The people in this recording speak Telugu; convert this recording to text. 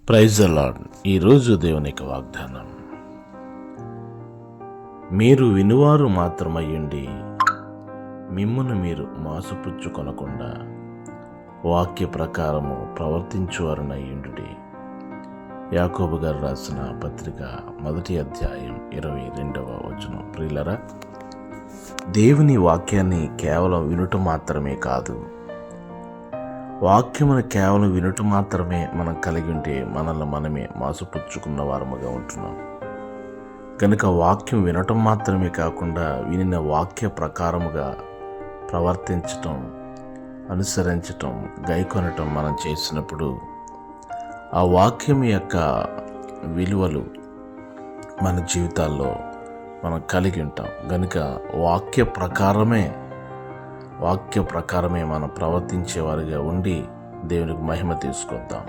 Praise the lord. ఈరోజు దేవునికి వాగ్దానం, మీరు వినువారు మాత్రమయ్యుండి మిమ్మును మీరు మోసపుచ్చుకొనకుండా వాక్య ప్రకారము ప్రవర్తించువారునయ్యుండుడి. యాకోబు గారు రాసిన పత్రిక 1వ అధ్యాయం 22వ వచనం. ప్రియులరా, దేవుని వాక్యాన్ని కేవలం వినుట మాత్రమే కాదు, వాక్యమును కేవలం వినుట మాత్రమే మనం కలిగి ఉంటే మనల్ని మనమే మోసపుచ్చుకున్న వారముగా ఉంటున్నాం. కనుక వాక్యం వినటం మాత్రమే కాకుండా వినిన వాక్య ప్రకారముగా ప్రవర్తించటం, అనుసరించటం, గైకొనటం మనం చేసినప్పుడు ఆ వాక్యం యొక్క విలువలు మన జీవితాల్లో మనం కలిగి ఉంటాం. కనుక వాక్య ప్రకారమే మనం ప్రవర్తించేవారిగా ఉండి దేవునికి మహిమ తీసుకొద్దాం.